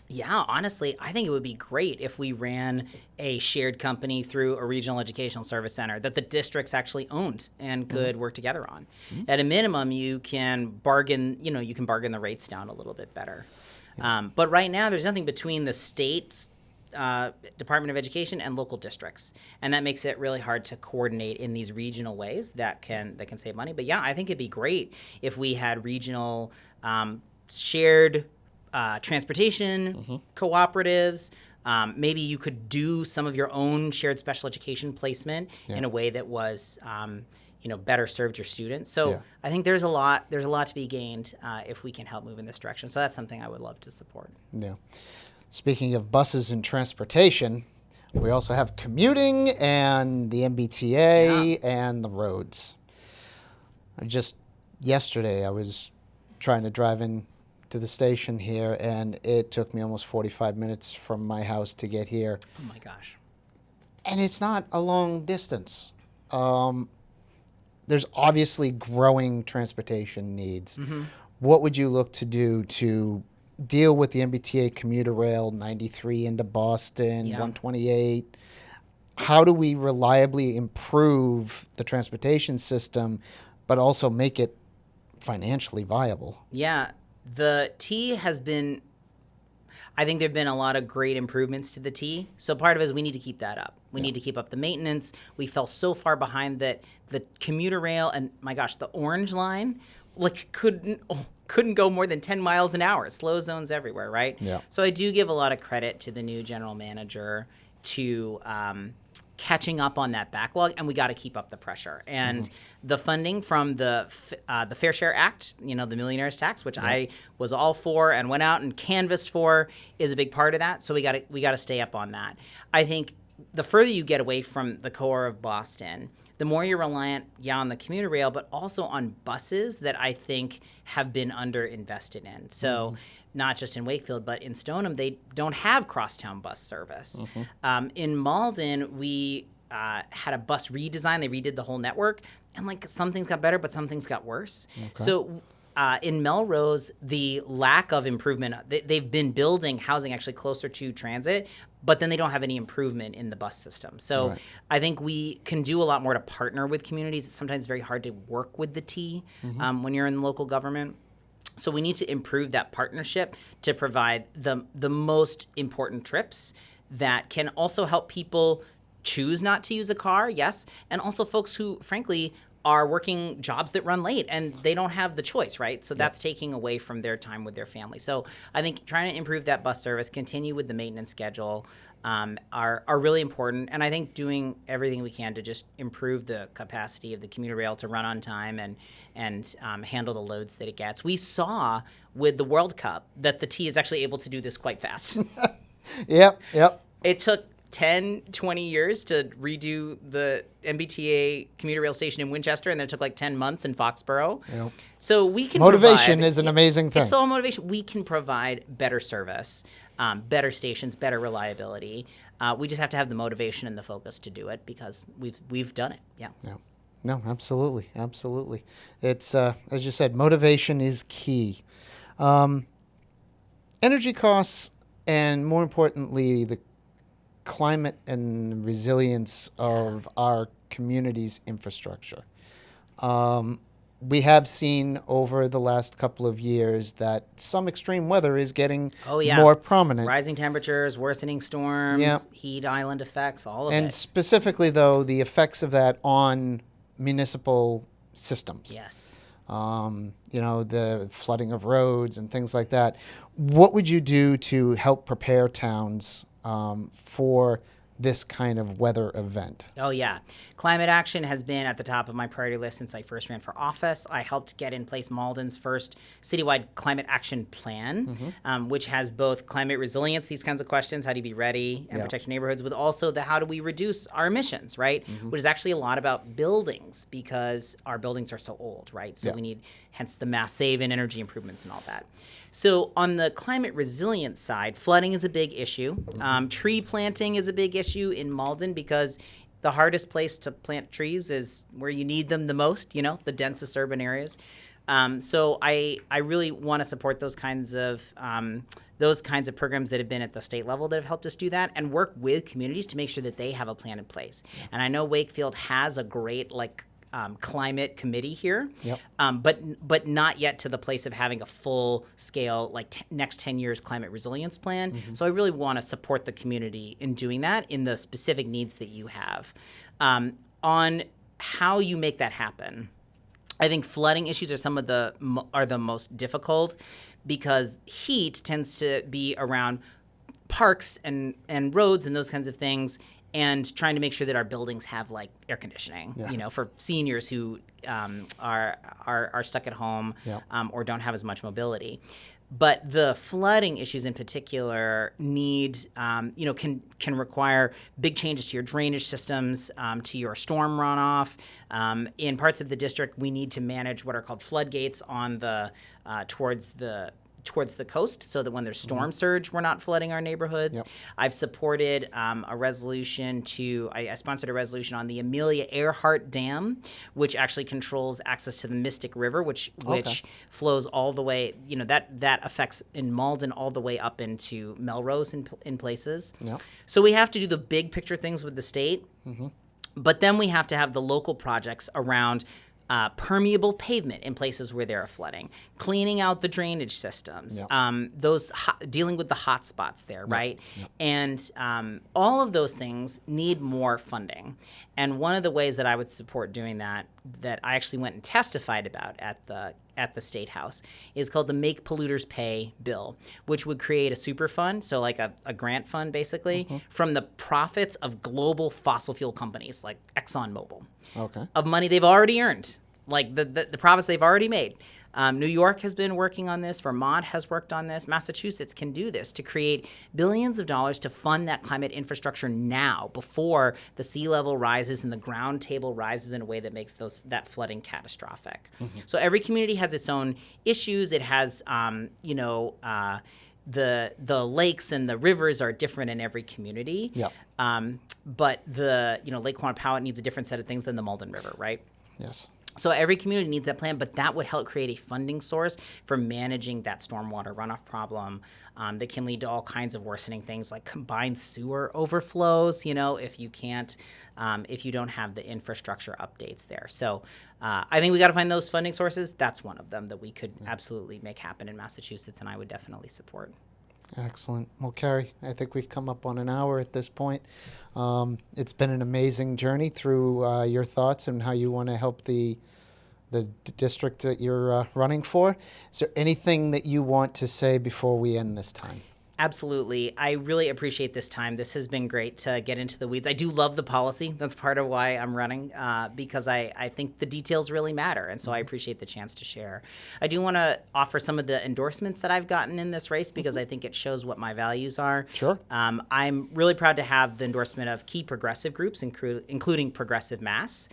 Yeah, honestly, I think it would be great if we ran a shared company through a regional educational service center that the districts actually owned and could work together on. At a minimum, you can bargain the rates down a little bit better. But right now, there's nothing between the state Department of Education and local districts, and that makes it really hard to coordinate in these regional ways that can save money. But yeah, I think it'd be great if we had regional shared transportation cooperatives. Maybe you could do some of your own shared special education placement in a way that was better served your students. So I think there's a lot to be gained if we can help move in this direction. So that's something I would love to support. Yeah. Speaking of buses and transportation, we also have commuting and the MBTA and the roads. Just yesterday, I was trying to drive in to the station here, and it took me almost 45 minutes from my house to get here. Oh my gosh. And it's not a long distance. There's obviously growing transportation needs. What would you look to do to deal with the MBTA commuter rail 93 into Boston, 128? How do we reliably improve the transportation system, but also make it financially viable? Yeah, the T has been, I think there have been a lot of great improvements to the T. So part of it is we need to keep that up. We need to keep up the maintenance. We fell so far behind that the commuter rail and, my gosh, the Orange Line, couldn't go more than 10 miles an hour. Slow zones everywhere, right? Yeah. So I do give a lot of credit to the new general manager to catching up on that backlog, and we got to keep up the pressure. And the funding from the Fair Share Act, the millionaire's tax, which I was all for and went out and canvassed for, is a big part of that. So we got to stay up on that. I think the further you get away from the core of Boston, the the more you're reliant, on the commuter rail, but also on buses that I think have been underinvested in. So not just in Wakefield, but in Stoneham, they don't have crosstown bus service. In Malden, we had a bus redesign. They redid the whole network, and like some things got better, but some things got worse. So in Melrose, the lack of improvement, they've been building housing actually closer to transit, but then they don't have any improvement in the bus system. So I think we can do a lot more to partner with communities. It's sometimes very hard to work with the T when you're in local government. So we need to improve that partnership to provide the most important trips that can also help people choose not to use a car, yes, and also folks who, frankly, are working jobs that run late and they don't have the choice, right? So that's taking away from their time with their family. So I think trying to improve that bus service, continue with the maintenance schedule, are really important. And I think doing everything we can to just improve the capacity of the commuter rail to run on time and handle the loads that it gets. We saw with the World Cup that the T is actually able to do this quite fast. Yep. It took 10, 20 years to redo the MBTA commuter rail station in Winchester, and then it took like 10 months in Foxborough. Yep. So we can Motivation provide, is an amazing thing. It's all motivation. We can provide better service, better stations, better reliability. We just have to have the motivation and the focus to do it because we've done it. Yeah. No, absolutely. It's as you said, motivation is key. Energy costs, and more importantly, the climate and resilience of our community's infrastructure. We have seen over the last couple of years that some extreme weather is getting more prominent. Rising temperatures, worsening storms, heat island effects, all of it. And specifically, though, the effects of that on municipal systems. Yes. The flooding of roads and things like that. What would you do to help prepare towns for this kind of weather event? Oh, yeah. Climate action has been at the top of my priority list since I first ran for office. I helped get in place Malden's first citywide climate action plan, which has both climate resilience, these kinds of questions, how do you be ready and protect your neighborhoods, with also the how do we reduce our emissions, right? Which is actually a lot about buildings because our buildings are so old, right? So we need, hence the mass save and energy improvements and all that. So on the climate resilience side, flooding is a big issue. Tree planting is a big issue in Malden because the hardest place to plant trees is where you need them the most, the densest urban areas. So I really want to support those kinds of programs that have been at the state level that have helped us do that, and work with communities to make sure that they have a plan in place. And I know Wakefield has a great climate committee here, but not yet to the place of having a full scale next 10 years climate resilience plan. So I really want to support the community in doing that in the specific needs that you have. On how you make that happen, I think flooding issues are the most difficult because heat tends to be around parks and roads and those kinds of things, and trying to make sure that our buildings have air conditioning, for seniors who are stuck at home or don't have as much mobility. But the flooding issues in particular can require big changes to your drainage systems, to your storm runoff. In parts of the district, we need to manage what are called floodgates on the towards the coast, so that when there's storm surge, we're not flooding our neighborhoods. I've supported a resolution I sponsored a resolution on the Amelia Earhart Dam, which actually controls access to the Mystic River, which flows all the way, that affects in Malden all the way up into Melrose in places. So we have to do the big picture things with the state, but then we have to have the local projects around permeable pavement in places where there are flooding, cleaning out the drainage systems, dealing with the hot spots there, right? And all of those things need more funding. And one of the ways that I would support doing that I actually went and testified about at the State House is called the Make Polluters Pay bill, which would create a super fund, so like a grant fund basically, from the profits of global fossil fuel companies like ExxonMobil, of money they've already earned, like the profits they've already made. New York has been working on this. Vermont has worked on this. Massachusetts can do this to create billions of dollars to fund that climate infrastructure now, before the sea level rises and the ground table rises in a way that makes that flooding catastrophic. So every community has its own issues. It has, the lakes and the rivers are different in every community. Yep. But Lake Quannapowitt needs a different set of things than the Malden River, right? Yes. So every community needs that plan, but that would help create a funding source for managing that stormwater runoff problem that can lead to all kinds of worsening things like combined sewer overflows, if you don't have the infrastructure updates there. So I think we got to find those funding sources. That's one of them that we could absolutely make happen in Massachusetts, and I would definitely support. Excellent. Well, Carey, I think we've come up on an hour at this point. It's been an amazing journey through your thoughts and how you want to help the district that you're running for. Is there anything that you want to say before we end this time? Absolutely. I really appreciate this time. This has been great to get into the weeds. I do love the policy. That's part of why I'm running, because I think the details really matter. And so I appreciate the chance to share. I do want to offer some of the endorsements that I've gotten in this race because I think it shows what my values are. Sure. I'm really proud to have the endorsement of key progressive groups, including Progressive Mass,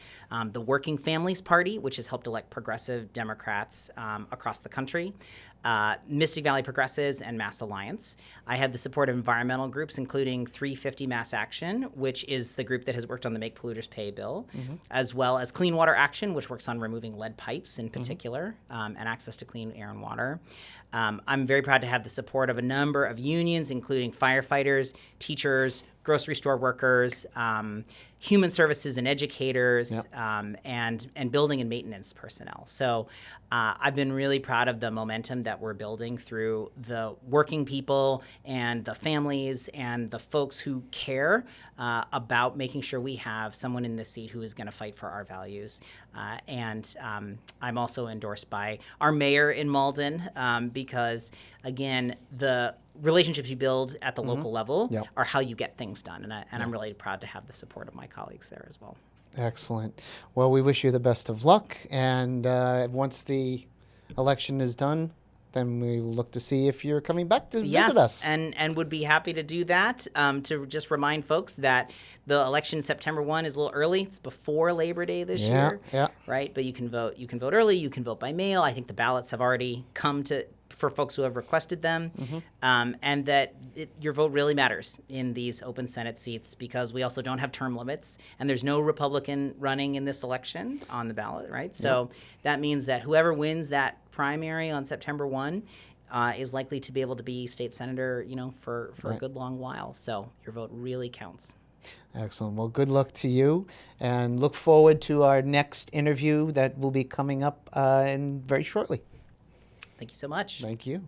the Working Families Party, which has helped elect progressive Democrats across the country, Mystic Valley Progressives, and Mass Alliance. I had the support of environmental groups, including 350 Mass Action, which is the group that has worked on the Make Polluters Pay bill, as well as Clean Water Action, which works on removing lead pipes in particular, and access to clean air and water. I'm very proud to have the support of a number of unions, including firefighters, teachers, grocery store workers, human services and educators, and building and maintenance personnel. So I've been really proud of the momentum that we're building through the working people and the families and the folks who care about making sure we have someone in this seat who is going to fight for our values. And I'm also endorsed by our mayor in Malden because, again, the relationships you build at the local level are how you get things done. And I'm really proud to have the support of my colleagues there as well. Excellent. Well, we wish you the best of luck. And once the election is done, then we will look to see if you're coming back to visit us. Yes, and would be happy to do that. To just remind folks that the election September 1 is a little early. It's before Labor Day this year. Yeah. Right? But you can vote. You can vote early. You can vote by mail. I think the ballots have already come for folks who have requested them, and that your vote really matters in these open Senate seats because we also don't have term limits, and there's no Republican running in this election on the ballot, right? So that means that whoever wins that primary on September 1 is likely to be able to be state senator, for a good long while. So your vote really counts. Excellent. Well, good luck to you, and look forward to our next interview that will be coming up very shortly. Thank you so much. Thank you.